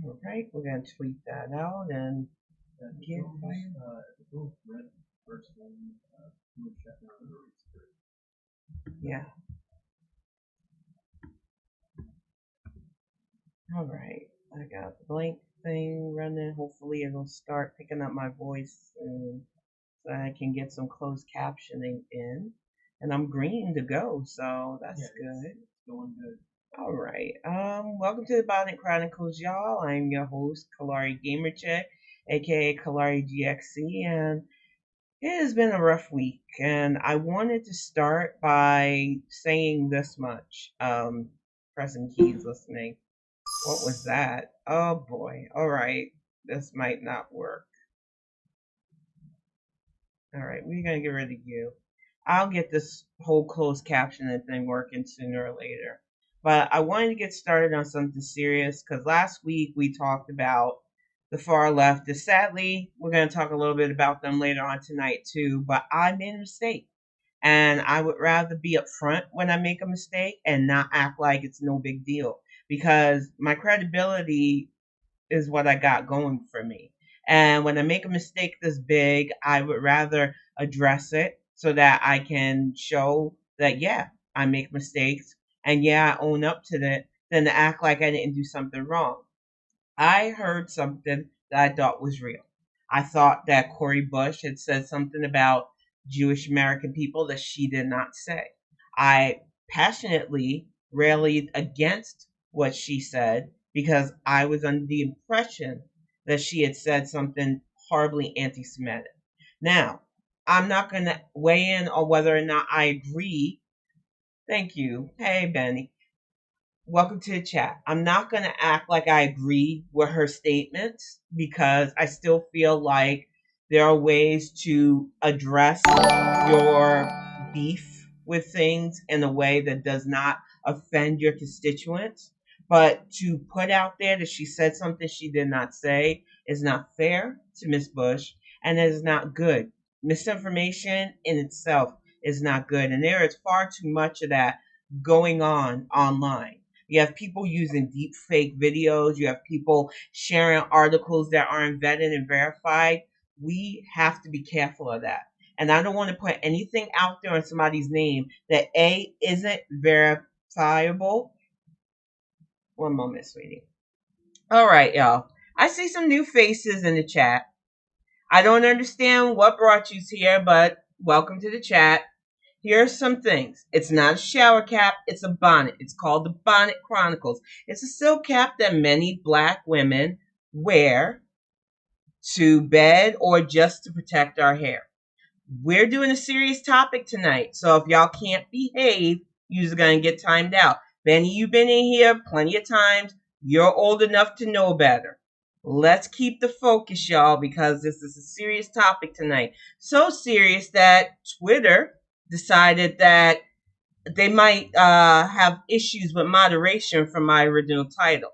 All right, we're going to tweet that out and get yeah. All right, I got the blank thing running. Hopefully, it'll start picking up my voice and so I can get some closed captioning in. And I'm green to go, so that's good. It's going good. All right. Welcome to the Bonnet Chronicles, y'all. I'm your host, Kalari Gamercheck, aka Kalari GXC, and it has been a rough week. And I wanted to start by saying this much. Pressing keys, listening. What was that? Oh boy. All right. This might not work. All right, we're gonna get rid of you. I'll get this whole closed captioning thing working sooner or later. But I wanted to get started on something serious because last week we talked about the far left. And sadly, we're going to talk a little bit about them later on tonight too. But I made a mistake. And I would rather be upfront when I make a mistake and not act like it's no big deal. Because my credibility is what I got going for me. And when I make a mistake this big, I would rather address it so that I can show that, yeah, I make mistakes and yeah, I own up to that than to act like I didn't do something wrong. I heard something that I thought was real. I thought that Cori Bush had said something about Jewish American people that she did not say. I passionately rallied against what she said because I was under the impression that she had said something horribly anti Semitic. Now, I'm not going to weigh in on whether or not I agree. Thank you. Hey, Benny. Welcome to the chat. I'm not going to act like I agree with her statements because I still feel like there are ways to address your beef with things in a way that does not offend your constituents. But to put out there that she said something she did not say is not fair to Miss Bush and it is not good. Misinformation in itself is not good. And there is far too much of that going on online. You have people using deep fake videos. You have people sharing articles that aren't vetted and verified. We have to be careful of that. And I don't want to put anything out there in somebody's name that A, isn't verifiable. One moment, sweetie. All right, y'all. I see some new faces in the chat. I don't understand what brought you here, but welcome to the chat. Here are some things. It's not a shower cap, it's a bonnet. It's called the Bonnet Chronicles. It's a silk cap that many black women wear to bed or just to protect our hair. We're doing a serious topic tonight, so if y'all can't behave, you're going to get timed out. Benny, you've been in here plenty of times. You're old enough to know better. Let's keep the focus, y'all, because this is a serious topic tonight. So serious that Twitter decided that they might have issues with moderation from my original title.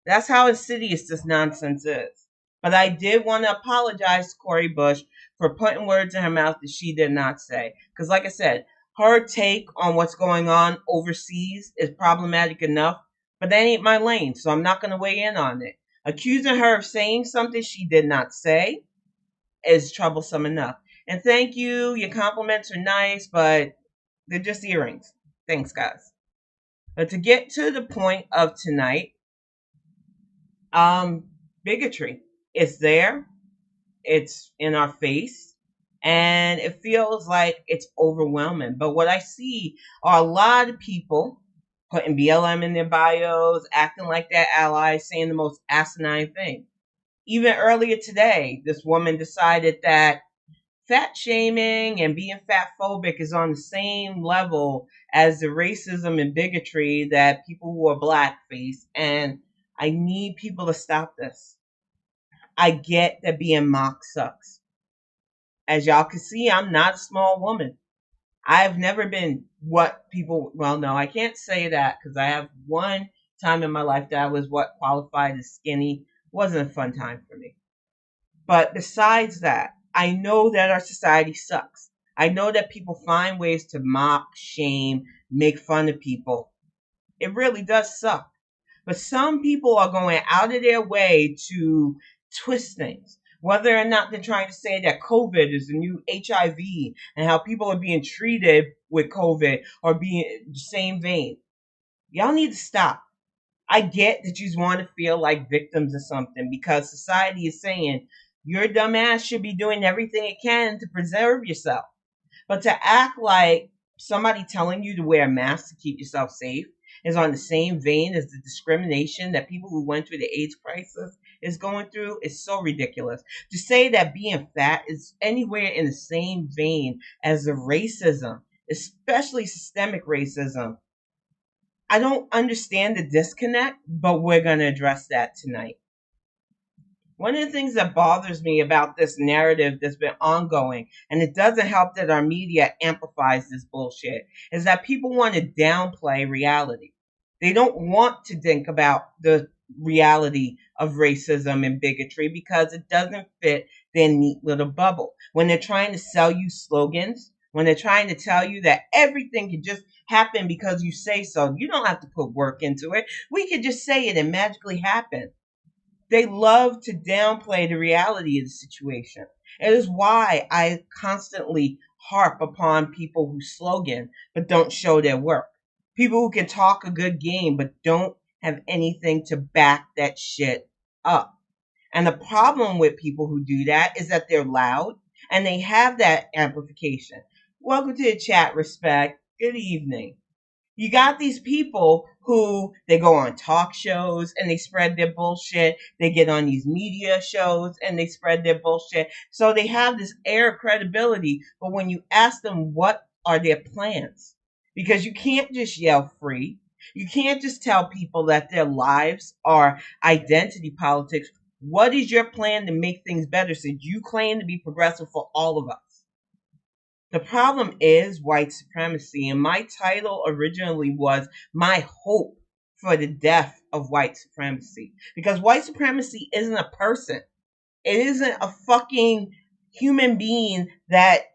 That's how insidious this nonsense is. But I did want to apologize to Cori Bush for putting words in her mouth that she did not say. Because like I said, her take on what's going on overseas is problematic enough, but that ain't my lane, so I'm not going to weigh in on it. Accusing her of saying something she did not say is troublesome enough. And thank you, your compliments are nice, but they're just earrings. Thanks, guys. But to get to the point of tonight, bigotry. It's there. It's in our face. And it feels like it's overwhelming. But what I see are a lot of people putting BLM in their bios, acting like they're allies, saying the most asinine thing. Even earlier today, this woman decided that fat shaming and being fat phobic is on the same level as the racism and bigotry that people who are black face. And I need people to stop this. I get that being mocked sucks. As y'all can see, I'm not a small woman. I've never been what people, well, no, I can't say that because I have one time in my life that I was what qualified as skinny. Wasn't a fun time for me. But besides that, I know that our society sucks. I know that people find ways to mock, shame, make fun of people. It really does suck. But some people are going out of their way to twist things. Whether or not they're trying to say that COVID is the new HIV and how people are being treated with COVID or being the same vein. Y'all need to stop. I get that you want to feel like victims of something because society is saying your dumbass should be doing everything it can to preserve yourself. But to act like somebody telling you to wear a mask to keep yourself safe is on the same vein as the discrimination that people who went through the AIDS crisis is going through is so ridiculous. To say that being fat is anywhere in the same vein as the racism, especially systemic racism, I don't understand the disconnect, but we're going to address that tonight. One of the things that bothers me about this narrative that's been ongoing, and it doesn't help that our media amplifies this bullshit, is that people want to downplay reality. They don't want to think about the reality of racism and bigotry because it doesn't fit their neat little bubble. When they're trying to sell you slogans, when they're trying to tell you that everything can just happen because you say so, you don't have to put work into it. We could just say it and magically happen. They love to downplay the reality of the situation. It is why I constantly harp upon people who slogan but don't show their work. People who can talk a good game but don't have anything to back that shit up. And the problem with people who do that is that they're loud and they have that amplification. Welcome to the chat, Respect. Good evening. You got these people who they go on talk shows and they spread their bullshit. They get on these media shows and they spread their bullshit. So they have this air of credibility. But when you ask them what are their plans, because you can't just yell free. You can't just tell people that their lives are identity politics. What is your plan to make things better since you claim to be progressive for all of us? The problem is white supremacy, and my title originally was My Hope for the Death of White Supremacy. Because white supremacy isn't a person. It isn't a fucking human being that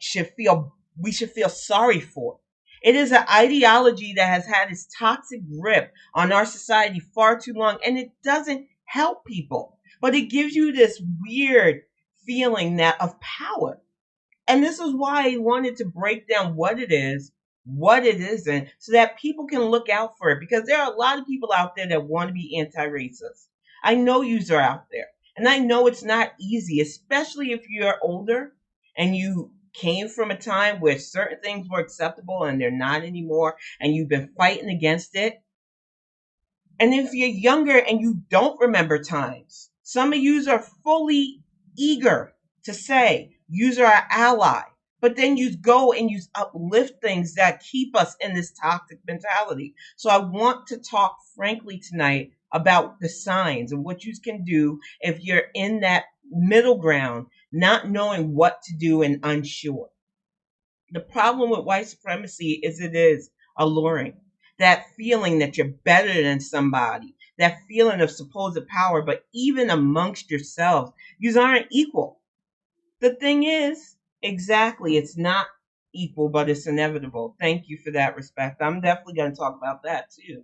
we should feel sorry for. It is an ideology that has had its toxic grip on our society far too long, and it doesn't help people. But it gives you this weird feeling that of power. And this is why I wanted to break down what it is, what it isn't, so that people can look out for it. Because there are a lot of people out there that want to be anti-racist. I know yous are out there. And I know it's not easy, especially if you're older and you came from a time where certain things were acceptable and they're not anymore, and you've been fighting against it. And if you're younger and you don't remember times, some of yous are fully eager to say, yous are our ally. But then you go and you uplift things that keep us in this toxic mentality. So I want to talk frankly tonight about the signs and what you can do if you're in that middle ground, not knowing what to do and unsure. The problem with white supremacy is it is alluring. That feeling that you're better than somebody, that feeling of supposed power, but even amongst yourselves, you aren't equal. The thing is, exactly, it's not equal, but it's inevitable. Thank you for that, Respect. I'm definitely going to talk about that too.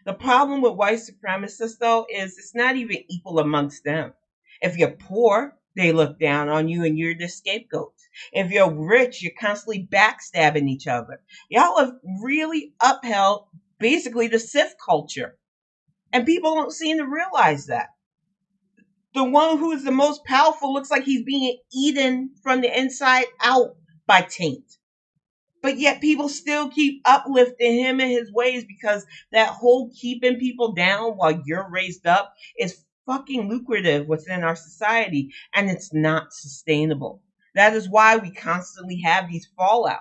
The problem with white supremacists, though, is it's not even equal amongst them. If you're poor, they look down on you and you're the scapegoat. If you're rich, you're constantly backstabbing each other. Y'all have really upheld basically the Sith culture. And people don't seem to realize that. The one who is the most powerful looks like he's being eaten from the inside out by taint. But yet people still keep uplifting him and his ways because that whole keeping people down while you're raised up is fucking lucrative within our society, and it's not sustainable. That is why we constantly have these fallouts.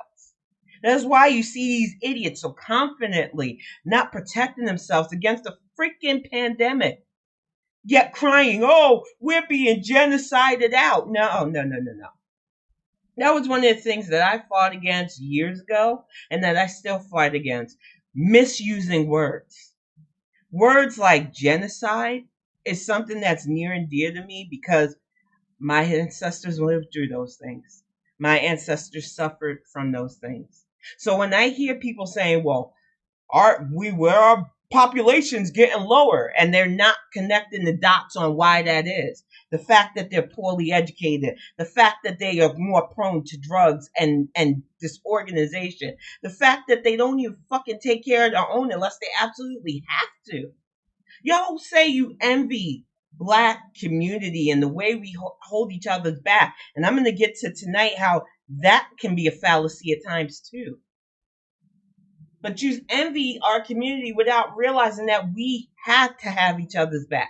That is why you see these idiots so confidently not protecting themselves against a freaking pandemic. Yet crying, oh, we're being genocided out. No. That was one of the things that I fought against years ago and that I still fight against. Misusing words. Words like genocide is something that's near and dear to me because my ancestors lived through those things. My ancestors suffered from those things. So when I hear people saying, well, we're our population's getting lower, and they're not connecting the dots on why that is. The fact that they're poorly educated, the fact that they are more prone to drugs and disorganization, the fact that they don't even fucking take care of their own unless they absolutely have to. Y'all say you envy black community and the way we hold each other's back. And I'm going to get to tonight how that can be a fallacy at times too. But you envy our community without realizing that we have to have each other's backs.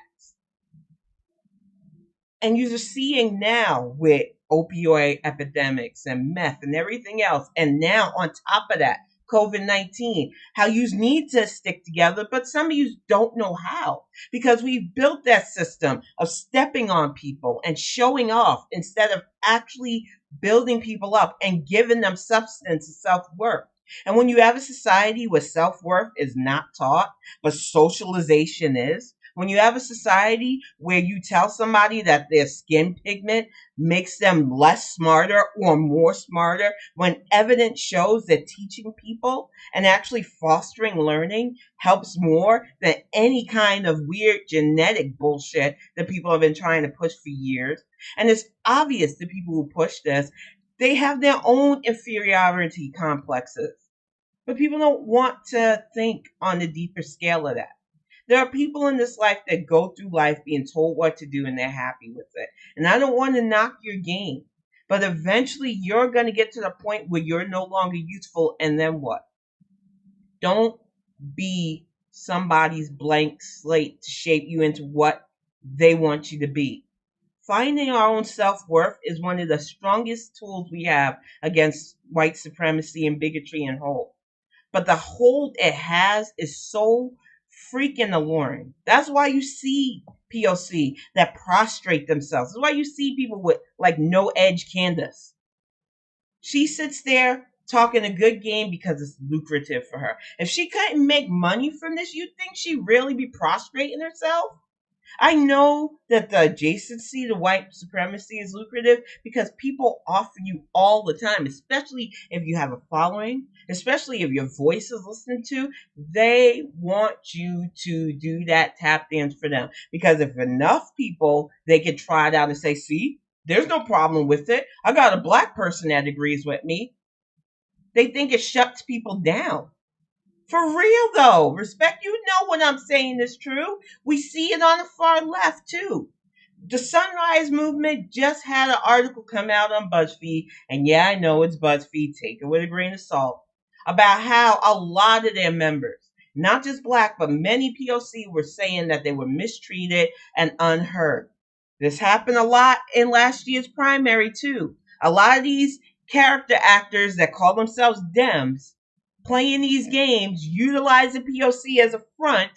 And you're seeing now with opioid epidemics and meth and everything else. And now on top of that, COVID-19, how you need to stick together, but some of you don't know how, because we've built that system of stepping on people and showing off instead of actually building people up and giving them substance and self-worth. And when you have a society where self-worth is not taught, but socialization is, when you have a society where you tell somebody that their skin pigment makes them less smarter or more smarter, when evidence shows that teaching people and actually fostering learning helps more than any kind of weird genetic bullshit that people have been trying to push for years. And it's obvious the people who push this, they have their own inferiority complexes. But people don't want to think on the deeper scale of that. There are people in this life that go through life being told what to do and they're happy with it. And I don't want to knock your game, but eventually you're going to get to the point where you're no longer useful, and then what? Don't be somebody's blank slate to shape you into what they want you to be. Finding our own self-worth is one of the strongest tools we have against white supremacy and bigotry and hope. But the hold it has is so freaking alluring. That's why you see POC that prostrate themselves. That's why you see people with like no edge Candice. She sits there talking a good game because it's lucrative for her. If she couldn't make money from this, you'd think she'd really be prostrating herself? I know that the adjacency to white supremacy is lucrative because people offer you all the time, especially if you have a following, especially if your voice is listened to. They want you to do that tap dance for them, because if enough people, they can try it out and say, see, there's no problem with it. I got a black person that agrees with me. They think it shuts people down. For real though, respect, you know what I'm saying is true. We see it on the far left too. The Sunrise Movement just had an article come out on BuzzFeed, and yeah, I know it's BuzzFeed, take it with a grain of salt, about how a lot of their members, not just black, but many POC, were saying that they were mistreated and unheard. This happened a lot in last year's primary too. A lot of these character actors that call themselves Dems playing these games, utilizing POC as a front,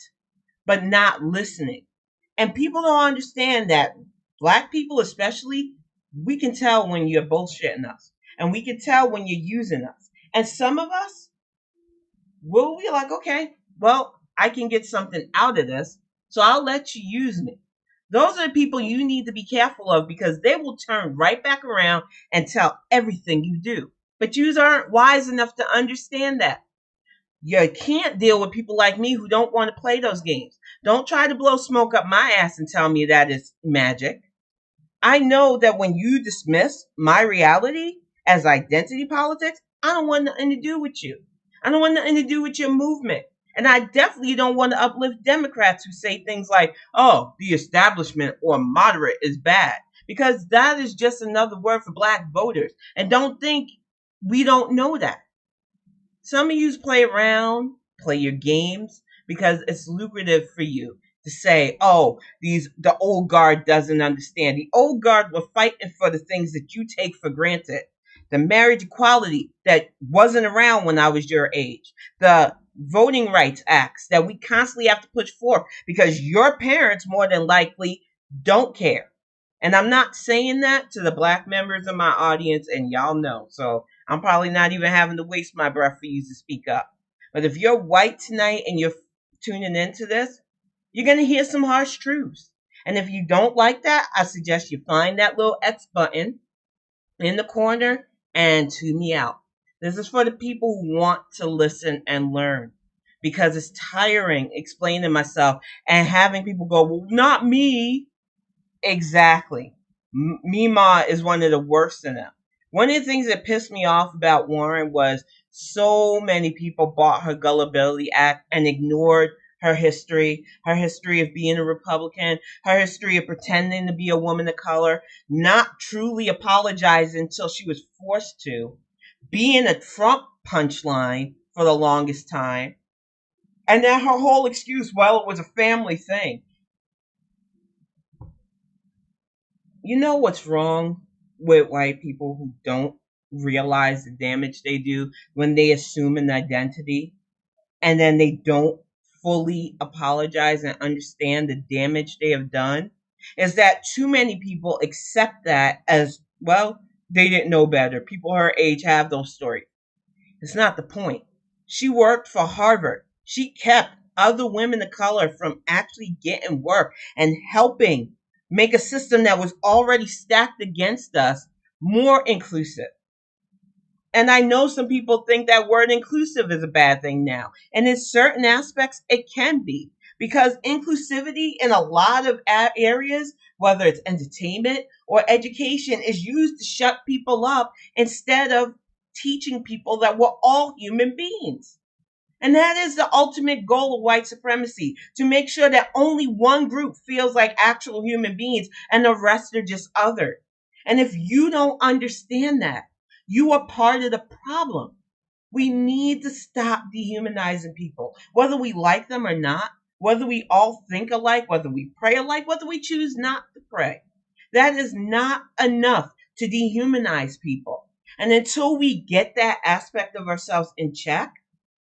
but not listening. And people don't understand that black people especially, we can tell when you're bullshitting us. And we can tell when you're using us. And some of us will be like, okay, well, I can get something out of this, so I'll let you use me. Those are the people you need to be careful of, because they will turn right back around and tell everything you do. But you aren't wise enough to understand that. You can't deal with people like me who don't want to play those games. Don't try to blow smoke up my ass and tell me that is magic. I know that when you dismiss my reality as identity politics, I don't want nothing to do with you. I don't want nothing to do with your movement. And I definitely don't want to uplift Democrats who say things like, oh, the establishment or moderate is bad. Because that is just another word for black voters. And don't think we don't know that. Some of you play around, play your games, because it's lucrative for you to say, oh, the old guard doesn't understand. The old guard were fighting for the things that you take for granted. The marriage equality that wasn't around when I was your age. The voting rights acts that we constantly have to push forth because your parents more than likely don't care. And I'm not saying that to the black members of my audience, and y'all know. So I'm probably not even having to waste my breath for you to speak up. But if you're white tonight and you're tuning into this, you're going to hear some harsh truths. And if you don't like that, I suggest you find that little X button in the corner and tune me out. This is for the people who want to listen and learn. because it's tiring explaining myself and having people go, well, not me. Exactly. Mima is one of the worst of them. One of the things that pissed me off about Warren was so many people bought her gullibility act and ignored her history of being a Republican, her history of pretending to be a woman of color, not truly apologizing until she was forced to, being a Trump punchline for the longest time, and then her whole excuse, well, it was a family thing. You know what's wrong with white people who don't realize the damage they do when they assume an identity and then they don't fully apologize and understand the damage they have done? Is that too many people accept that as, well, they didn't know better. People her age have those stories. It's not the point. She worked for Harvard. She kept other women of color from actually getting work and helping make a system that was already stacked against us more inclusive. And I know some people think that word inclusive is a bad thing now. And in certain aspects, it can be. Because inclusivity in a lot of areas, whether it's entertainment or education, is used to shut people up instead of teaching people that we're all human beings. And that is the ultimate goal of white supremacy, to make sure that only one group feels like actual human beings and the rest are just othered. And if you don't understand that, you are part of the problem. We need to stop dehumanizing people, whether we like them or not, whether we all think alike, whether we pray alike, whether we choose not to pray. That is not enough to dehumanize people. And until we get that aspect of ourselves in check,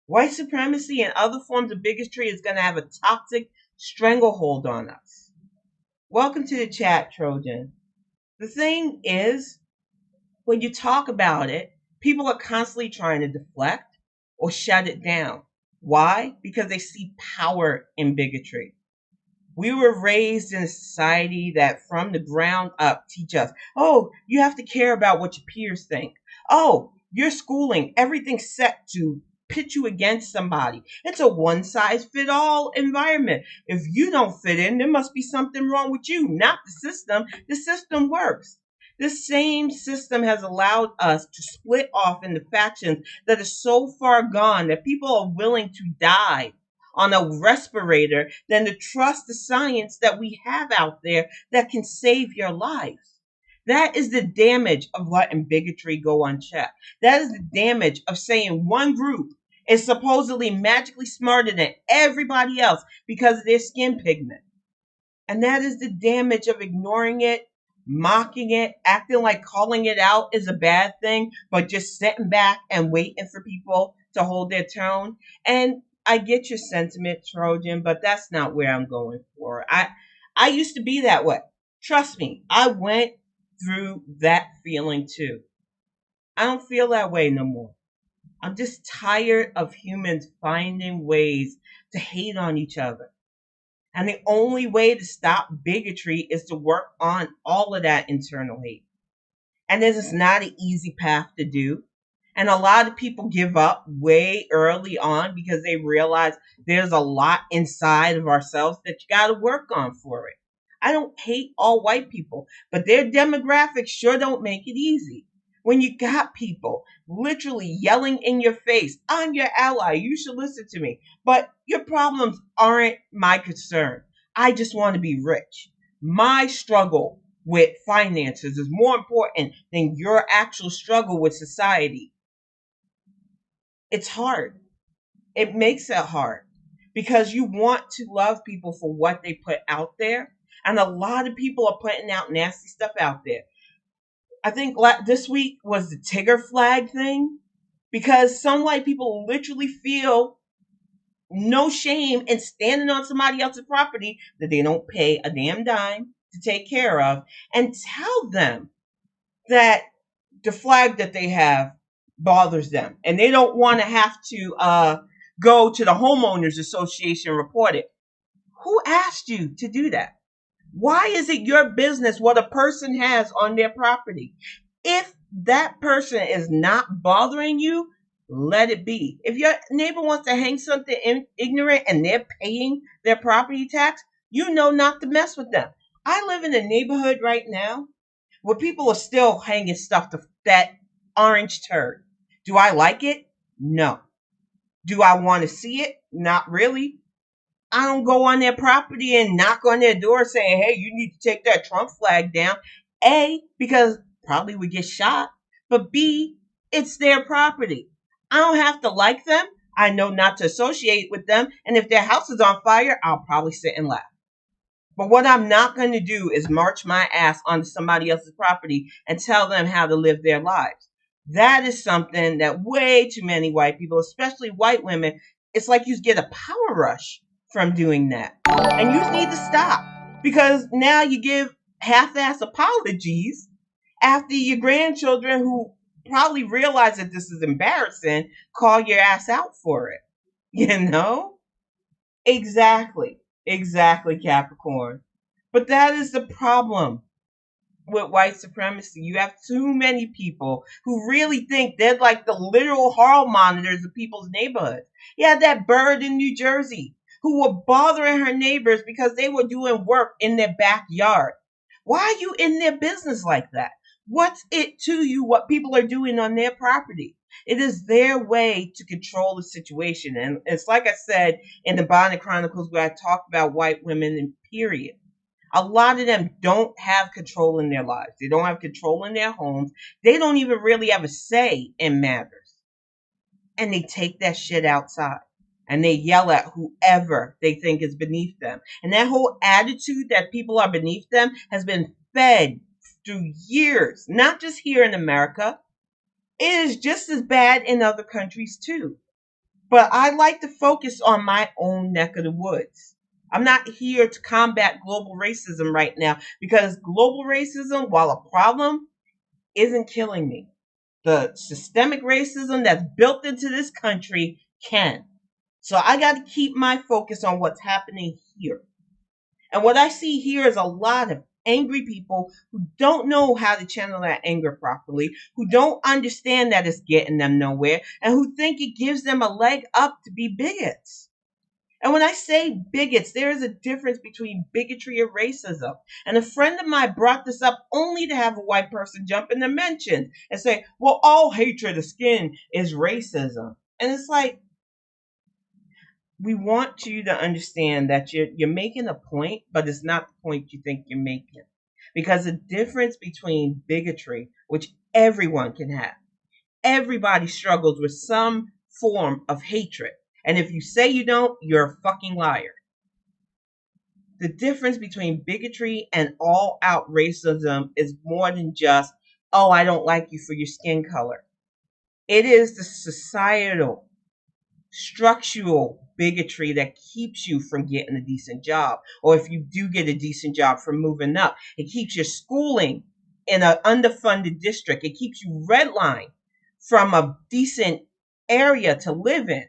white supremacy and other forms of bigotry is going to have a toxic stranglehold on us. Welcome to the chat, Trojan. The thing is, when you talk about it, people are constantly trying to deflect or shut it down. Why? Because they see power in bigotry. We were raised in a society that from the ground up teach us, oh, you have to care about what your peers think. Oh, your schooling, everything's set to pit you against somebody. It's a one size fit all environment. If you don't fit in, there must be something wrong with you, not the system. The system works. This same system has allowed us to split off into factions that are so far gone that people are willing to die on a respirator than to trust the science that we have out there that can save your life. That is the damage of letting bigotry go unchecked. That is the damage of saying one group is supposedly magically smarter than everybody else because of their skin pigment. And that is the damage of ignoring it, mocking it, acting like calling it out is a bad thing, but just sitting back and waiting for people to hold their tone. And I get your sentiment, Trojan, but that's not where I'm going for. I used to be that way. Trust me, I went through that feeling too. I don't feel that way no more. I'm just tired of humans finding ways to hate on each other. And the only way to stop bigotry is to work on all of that internal hate. And this is not an easy path to do. And a lot of people give up way early on because they realize there's a lot inside of ourselves that you got to work on for it. I don't hate all white people, but their demographics sure don't make it easy. When you got people literally yelling in your face, I'm your ally, you should listen to me, but your problems aren't my concern. I just want to be rich. My struggle with finances is more important than your actual struggle with society. It's hard. It makes it hard because you want to love people for what they put out there. And a lot of people are putting out nasty stuff out there. I think this week was the Tigger flag thing because some white people literally feel no shame in standing on somebody else's property that they don't pay a damn dime to take care of and tell them that the flag that they have bothers them and they don't want to have to go to the homeowners association and report it. Who asked you to do that? Why is it your business what a person has on their property? If that person is not bothering you, let it be. If your neighbor wants to hang something ignorant and they're paying their property tax, you know not to mess with them. I live in a neighborhood right now where people are still hanging stuff to that orange turd. Do I like it? No. Do I want to see it? Not really. I don't go on their property and knock on their door saying, hey, you need to take that Trump flag down. A, because probably would get shot. But B, it's their property. I don't have to like them. I know not to associate with them. And if their house is on fire, I'll probably sit and laugh. But what I'm not going to do is march my ass onto somebody else's property and tell them how to live their lives. That is something that way too many white people, especially white women, it's like you get a power rush from doing that. And you need to stop, because now you give half-ass apologies after your grandchildren, who probably realize that this is embarrassing, call your ass out for it. You know? Exactly. Exactly, Capricorn. But that is the problem with white supremacy. You have too many people who really think they're like the literal hall monitors of people's neighborhoods. You had that bird in New Jersey who were bothering her neighbors because they were doing work in their backyard. Why are you in their business like that? What's it to you what people are doing on their property? It is their way to control the situation. And it's like I said in the Bonnet Chronicles, where I talk about white women in period. A lot of them don't have control in their lives. They don't have control in their homes. They don't even really have a say in matters. And they take that shit outside. And they yell at whoever they think is beneath them. And that whole attitude that people are beneath them has been fed through years, not just here in America. It is just as bad in other countries too. But I like to focus on my own neck of the woods. I'm not here to combat global racism right now, because global racism, while a problem, isn't killing me. The systemic racism that's built into this country can. So I got to keep my focus on what's happening here. And what I see here is a lot of angry people who don't know how to channel that anger properly, who don't understand that it's getting them nowhere, and who think it gives them a leg up to be bigots. And when I say bigots, there is a difference between bigotry and racism. And a friend of mine brought this up only to have a white person jump in the mentions and say, well, all hatred of skin is racism. And it's like, we want you to understand that you're making a point, but it's not the point you think you're making. Because the difference between bigotry, which everyone can have, everybody struggles with some form of hatred. And if you say you don't, you're a fucking liar. The difference between bigotry and all out racism is more than just, oh, I don't like you for your skin color. It is the societal, structural bigotry that keeps you from getting a decent job. Or if you do get a decent job, from moving up. It keeps your schooling in an underfunded district. It keeps you redlined from a decent area to live in.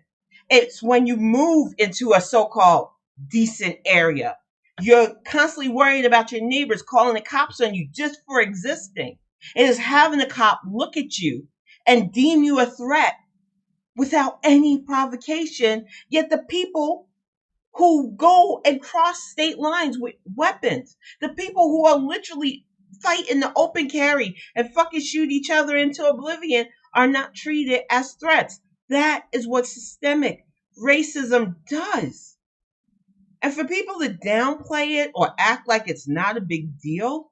It's when you move into a so-called decent area, you're constantly worried about your neighbors calling the cops on you just for existing. It is having a cop look at you and deem you a threat without any provocation, yet the people who go and cross state lines with weapons, the people who are literally fight in the open carry and fucking shoot each other into oblivion, are not treated as threats. That is what systemic racism does. And for people to downplay it or act like it's not a big deal,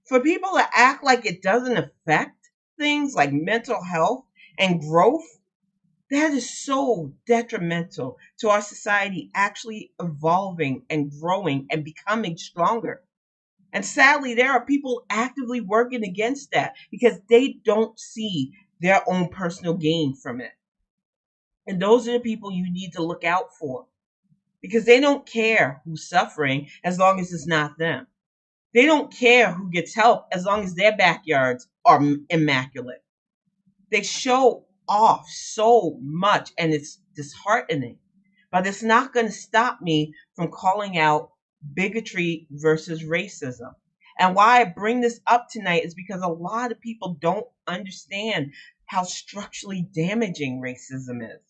for people to act like it doesn't affect things like mental health and growth, that is so detrimental to our society actually evolving and growing and becoming stronger. And sadly, there are people actively working against that because they don't see their own personal gain from it. And those are the people you need to look out for, because they don't care who's suffering as long as it's not them. They don't care who gets help as long as their backyards are immaculate. They show off so much and it's disheartening. But it's not going to stop me from calling out bigotry versus racism. And why I bring this up tonight is because a lot of people don't understand how structurally damaging racism is.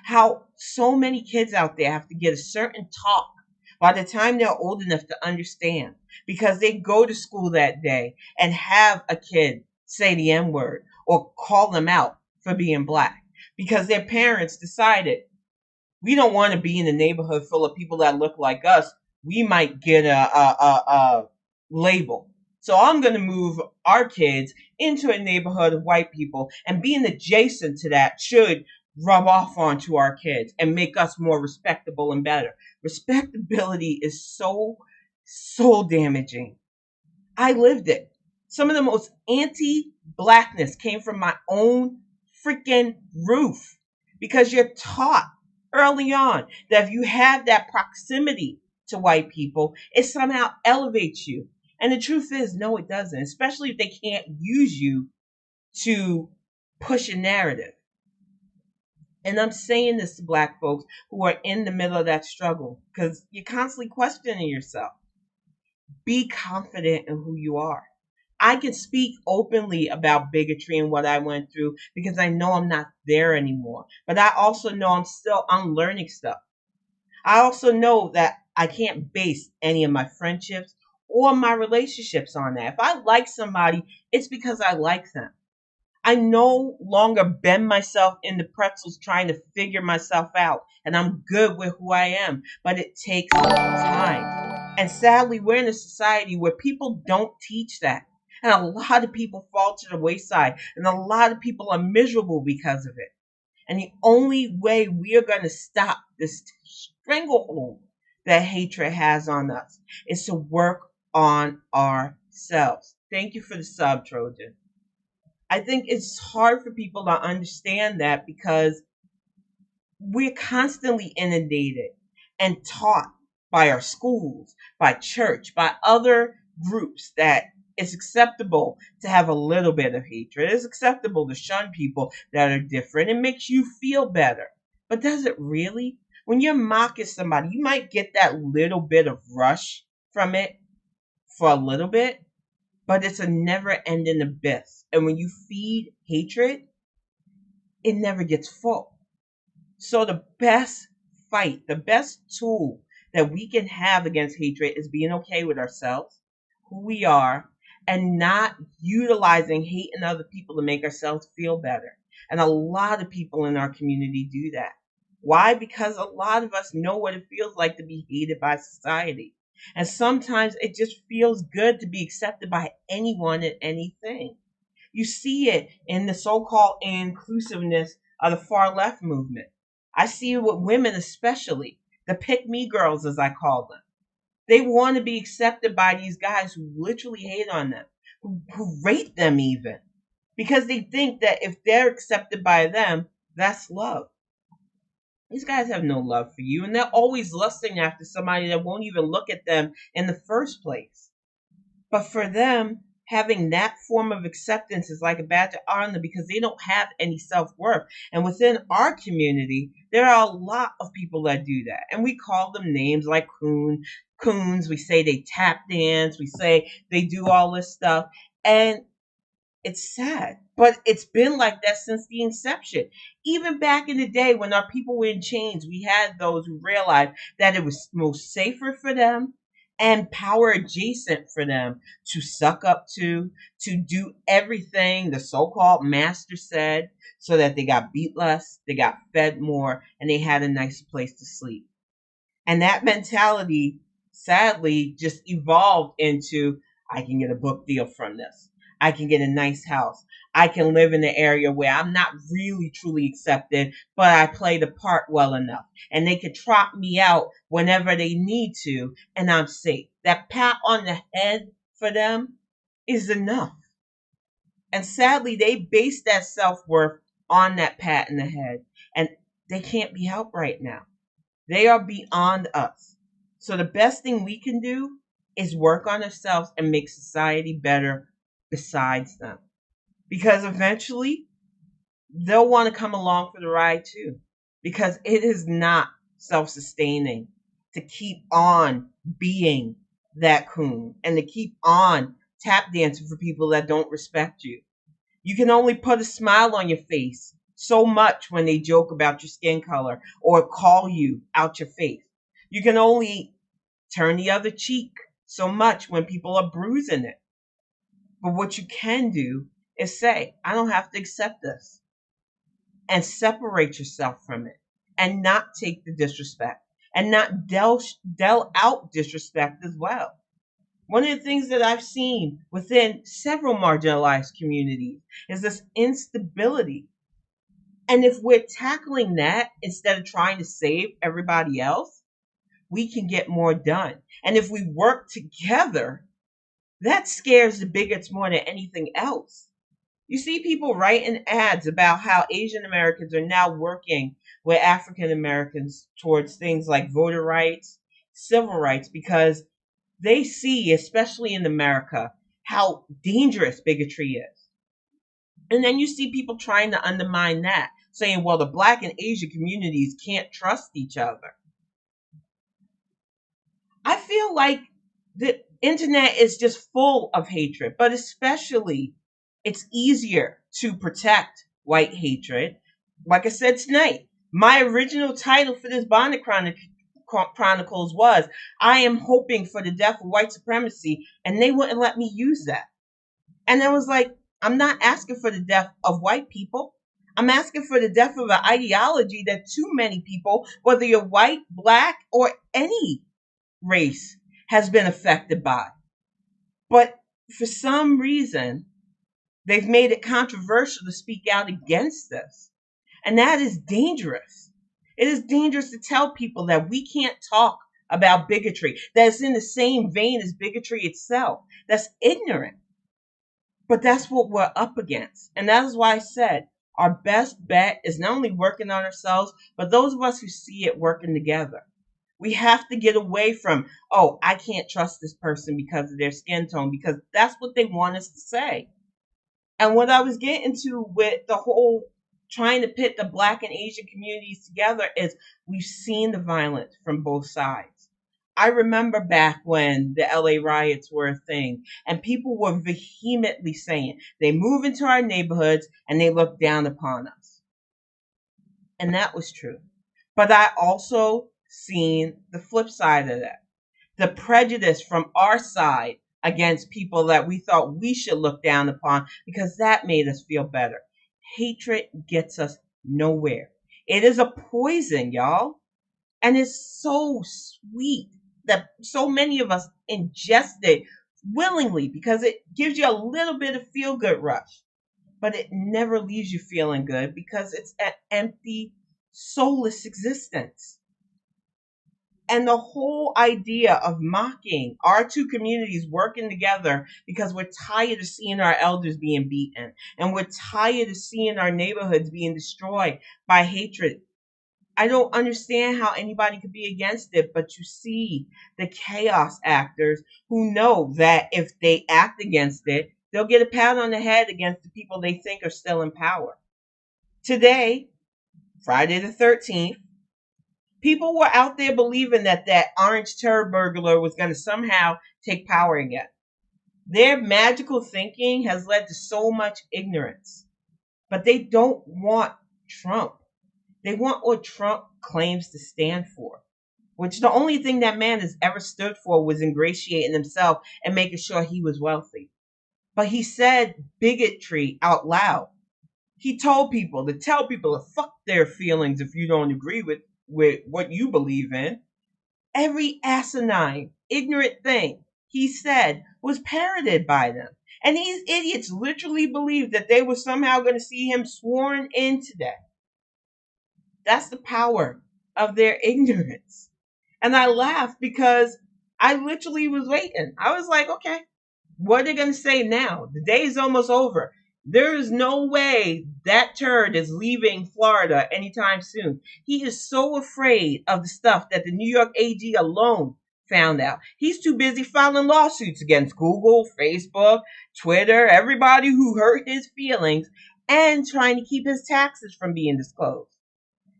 How so many kids out there have to get a certain talk by the time they're old enough to understand, because they go to school that day and have a kid say the N word or call them out for being black because their parents decided we don't want to be in a neighborhood full of people that look like us. We might get a label. So I'm going to move our kids into a neighborhood of white people, and being adjacent to that should rub off onto our kids and make us more respectable and better. Respectability is so damaging. I lived it. Some of the most anti-blackness came from my own freaking roof, because you're taught early on that if you have that proximity to white people, it somehow elevates you. And the truth is, no, it doesn't, especially if they can't use you to push a narrative. And I'm saying this to black folks who are in the middle of that struggle, because you're constantly questioning yourself. Be confident in who you are. I can speak openly about bigotry and what I went through because I know I'm not there anymore. But I also know I'm still unlearning stuff. I also know that I can't base any of my friendships or my relationships on that. If I like somebody, it's because I like them. I no longer bend myself into pretzels trying to figure myself out, and I'm good with who I am, but it takes time. And sadly, we're in a society where people don't teach that. And a lot of people fall to the wayside, and a lot of people are miserable because of it. And the only way we are going to stop this stranglehold that hatred has on us is to work on ourselves. Thank you for the sub, Trojan. I think it's hard for people to understand that because we're constantly inundated and taught by our schools, by church, by other groups that it's acceptable to have a little bit of hatred. It's acceptable to shun people that are different. It makes you feel better. But does it really? When you're mocking somebody, you might get that little bit of rush from it for a little bit, but it's a never ending abyss. And when you feed hatred, it never gets full. So the best fight, the best tool that we can have against hatred is being okay with ourselves, who we are, and not utilizing hate in other people to make ourselves feel better. And a lot of people in our community do that. Why? Because a lot of us know what it feels like to be hated by society. And sometimes it just feels good to be accepted by anyone and anything. You see it in the so-called inclusiveness of the far left movement. I see it with women especially, the pick me girls as I call them. They want to be accepted by these guys who literally hate on them, who rate them even, because they think that if they're accepted by them, that's love. These guys have no love for you, and they're always lusting after somebody that won't even look at them in the first place. But for them, having that form of acceptance is like a badge of honor because they don't have any self-worth. And within our community, there are a lot of people that do that. And we call them names like coons. We say they tap dance. We say they do all this stuff. And it's sad, but it's been like that since the inception. Even back in the day when our people were in chains, we had those who realized that it was most safer for them and power adjacent for them to suck up to do everything the so-called master said, so that they got beat less, they got fed more, and they had a nice place to sleep. And that mentality, sadly, just evolved into I can get a book deal from this. I can get a nice house. I can live in an area where I'm not really truly accepted, but I play the part well enough. And they can trot me out whenever they need to, and I'm safe. That pat on the head for them is enough. And sadly, they base that self-worth on that pat in the head. And they can't be helped right now. They are beyond us. So the best thing we can do is work on ourselves and make society better besides them. Because eventually they'll want to come along for the ride too. Because it is not self-sustaining to keep on being that coon and to keep on tap dancing for people that don't respect you. You can only put a smile on your face so much when they joke about your skin color or call you out your face. You can only turn the other cheek so much when people are bruising it. But what you can do is say, I don't have to accept this, and separate yourself from it and not take the disrespect and not deal out disrespect as well. One of the things that I've seen within several marginalized communities is this instability. And if we're tackling that instead of trying to save everybody else, we can get more done. And if we work together, that scares the bigots more than anything else. You see people writing ads about how Asian Americans are now working with African Americans towards things like voter rights, civil rights, because they see, especially in America, how dangerous bigotry is. And then you see people trying to undermine that, saying, well, the Black and Asian communities can't trust each other. I feel like the internet is just full of hatred, but especially it's easier to protect white hatred. Like I said tonight, my original title for this Bonnet Chronicles was, I am hoping for the death of white supremacy, and they wouldn't let me use that. And I was like, I'm not asking for the death of white people. I'm asking for the death of an ideology that too many people, whether you're white, Black, or any race, has been affected by. But for some reason, they've made it controversial to speak out against this. And that is dangerous. It is dangerous to tell people that we can't talk about bigotry, that's in the same vein as bigotry itself. That's ignorant. But that's what we're up against. And that is why I said our best bet is not only working on ourselves, but those of us who see it working together. We have to get away from, oh, I can't trust this person because of their skin tone, because that's what they want us to say. And what I was getting to with the whole trying to pit the Black and Asian communities together is we've seen the violence from both sides. I remember back when the LA riots were a thing and people were vehemently saying they move into our neighborhoods and they look down upon us. And that was true. But I also seen the flip side of that. The prejudice from our side against people that we thought we should look down upon because that made us feel better. Hatred gets us nowhere. It is a poison, y'all. And it's so sweet that so many of us ingest it willingly because it gives you a little bit of feel good rush. But it never leaves you feeling good because it's an empty, soulless existence. And the whole idea of mocking our two communities working together because we're tired of seeing our elders being beaten and we're tired of seeing our neighborhoods being destroyed by hatred. I don't understand how anybody could be against it, but you see the chaos actors who know that if they act against it, they'll get a pat on the head against the people they think are still in power. Today, Friday the 13th, people were out there believing that that orange terror burglar was going to somehow take power again. Their magical thinking has led to so much ignorance. But they don't want Trump. They want what Trump claims to stand for, which the only thing that man has ever stood for was ingratiating himself and making sure he was wealthy. But he said bigotry out loud. He told people to tell people to fuck their feelings if you don't agree with what you believe in. Every asinine, ignorant thing he said was parroted by them. And these idiots literally believed that they were somehow going to see him sworn in today. That's the power of their ignorance. And I laughed because I literally was waiting. I was like, okay, what are they going to say now? The day is almost over. There is no way that turd is leaving Florida anytime soon. He is so afraid of the stuff that the New York AG alone found out. He's too busy filing lawsuits against Google, Facebook, Twitter, everybody who hurt his feelings, and trying to keep his taxes from being disclosed.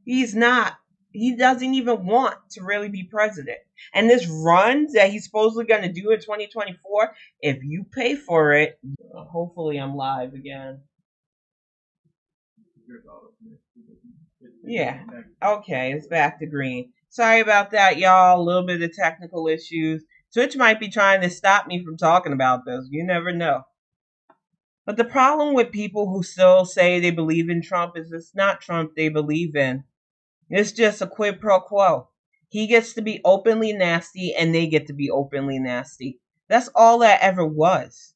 He doesn't even want to really be president. And this run that he's supposedly going to do in 2024, if you pay for it, hopefully I'm live again. Yeah. Okay, it's back to green. Sorry about that, y'all. A little bit of technical issues. Twitch might be trying to stop me from talking about this. You never know. But the problem with people who still say they believe in Trump is it's not Trump they believe in. It's just a quid pro quo. He gets to be openly nasty and they get to be openly nasty. That's all that ever was.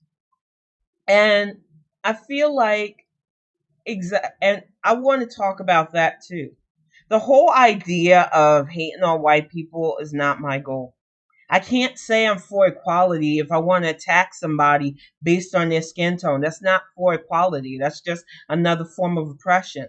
And I feel like and I want to talk about that too. The whole idea of hating on white people is not my goal. I can't say I'm for equality if I want to attack somebody based on their skin tone. That's not for equality. That's just another form of oppression.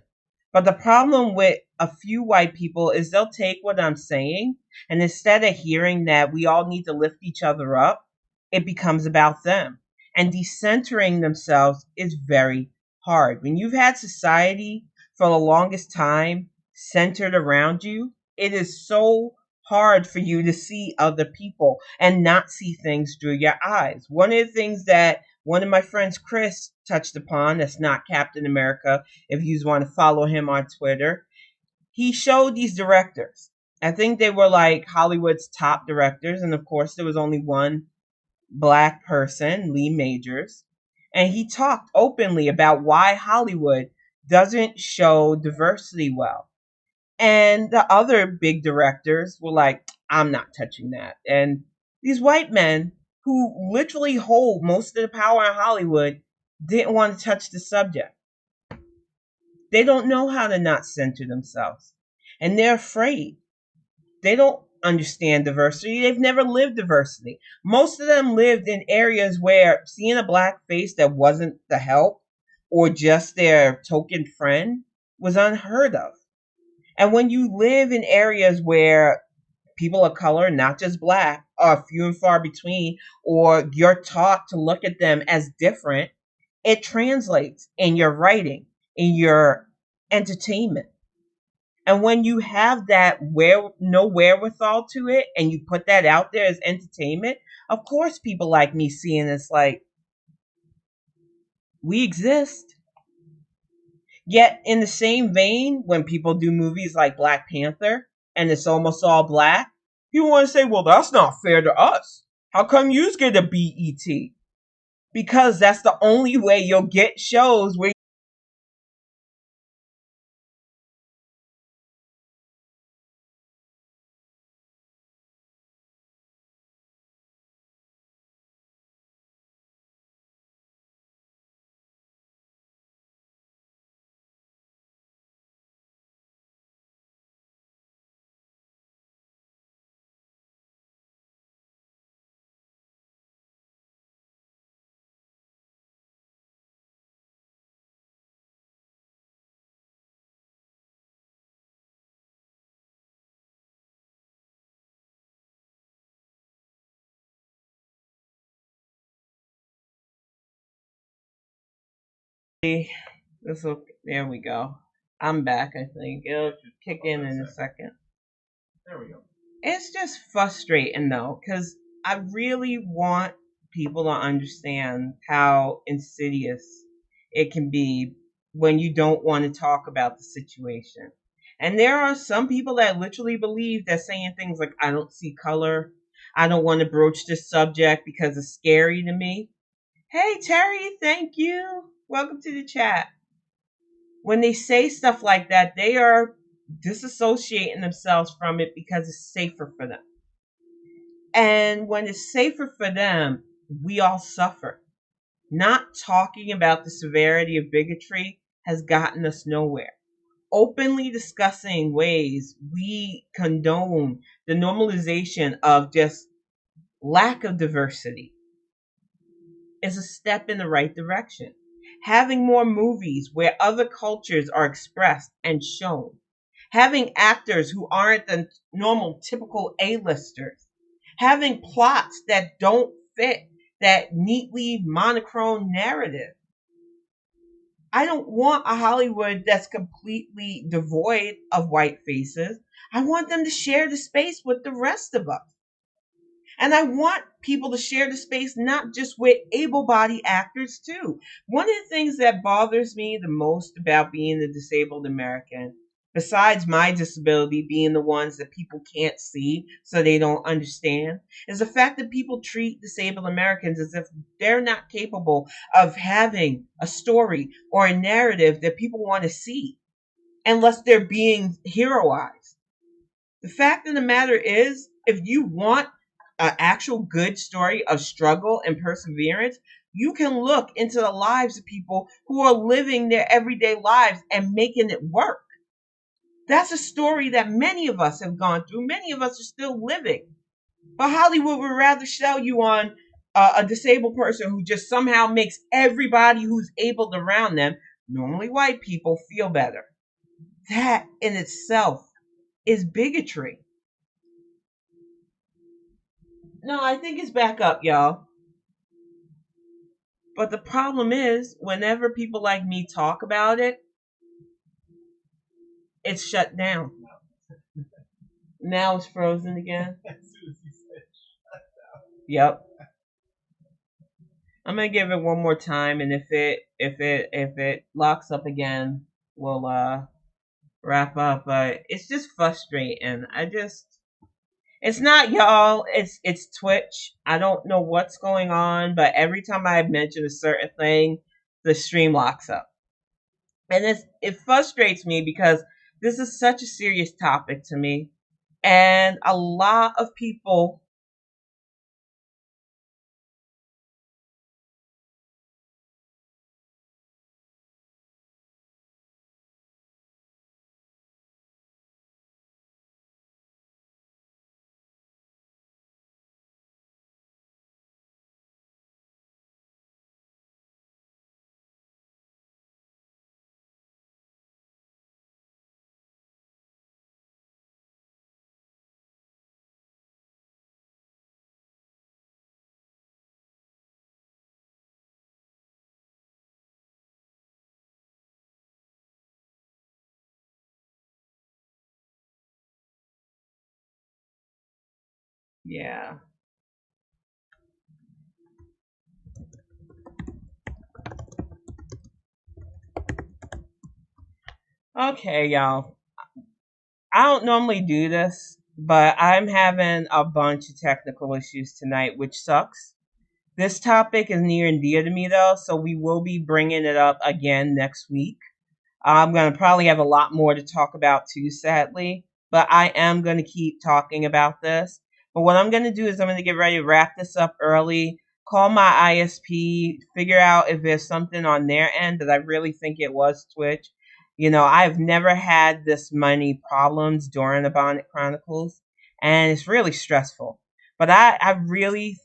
But the problem with a few white people is they'll take what I'm saying, and instead of hearing that we all need to lift each other up, it becomes about them. And decentering themselves is very hard. When you've had society for the longest time centered around you, it is so hard for you to see other people and not see things through your eyes. One of the things that one of my friends, Chris, touched upon, that's not Captain America, if you want to follow him on Twitter, he showed these directors. I think they were like Hollywood's top directors, and of course there was only one black person, Lee Majors, and he talked openly about why Hollywood doesn't show diversity well. And the other big directors were like, I'm not touching that. And these white men who literally hold most of the power in Hollywood didn't want to touch the subject. They don't know how to not center themselves. And they're afraid. They don't understand diversity. They've never lived diversity. Most of them lived in areas where seeing a black face that wasn't the help or just their token friend was unheard of. And when you live in areas where people of color, not just black, are few and far between, or you're taught to look at them as different, it translates in your writing, in your entertainment. And when you have that no wherewithal to it, and you put that out there as entertainment, of course people like me seeing this like, we exist. Yet, in the same vein, when people do movies like Black Panther and it's almost all black, people want to say, well, that's not fair to us. How come you get a BET? Because that's the only way you'll get shows where there we go. I'm back, I think. It'll kick in a second. There we go. It's just frustrating though, because I really want people to understand how insidious it can be when you don't want to talk about the situation. And there are some people that literally believe that saying things like, I don't see color, I don't want to broach this subject because it's scary to me. Hey, Terry, thank you. Welcome to the chat. When they say stuff like that, they are disassociating themselves from it because it's safer for them. And when it's safer for them, we all suffer. Not talking about the severity of bigotry has gotten us nowhere. Openly discussing ways we condone the normalization of just lack of diversity is a step in the right direction. Having more movies where other cultures are expressed and shown. Having actors who aren't the normal, typical A-listers. Having plots that don't fit that neatly monochrome narrative. I don't want a Hollywood that's completely devoid of white faces. I want them to share the space with the rest of us. And I want people to share the space, not just with able bodied actors, too. One of the things that bothers me the most about being a disabled American, besides my disability being the ones that people can't see so they don't understand, is the fact that people treat disabled Americans as if they're not capable of having a story or a narrative that people want to see unless they're being heroized. The fact of the matter is, if you want an actual good story of struggle and perseverance, you can look into the lives of people who are living their everyday lives and making it work. That's a story that many of us have gone through. Many of us are still living. But Hollywood would rather sell you on a disabled person who just somehow makes everybody who's able around them, normally white people, feel better. That in itself is bigotry. No, I think it's back up, y'all. But the problem is, whenever people like me talk about it, it's shut down. Now it's frozen again. Yep. I'm gonna give it one more time, and if it locks up again, we'll wrap up. But it's just frustrating. It's not y'all. It's Twitch. I don't know what's going on, but every time I mention a certain thing, the stream locks up, and it frustrates me because this is such a serious topic to me, and a lot of people. Yeah. Okay, y'all. I don't normally do this, but I'm having a bunch of technical issues tonight, which sucks. This topic is near and dear to me, though, so we will be bringing it up again next week. I'm going to probably have a lot more to talk about too, sadly, but I am going to keep talking about this. But what I'm going to do is I'm going to get ready to wrap this up early, call my ISP, figure out if there's something on their end that I really think it was Twitch. I've never had this many problems during the Bonnet Chronicles, and it's really stressful. But I really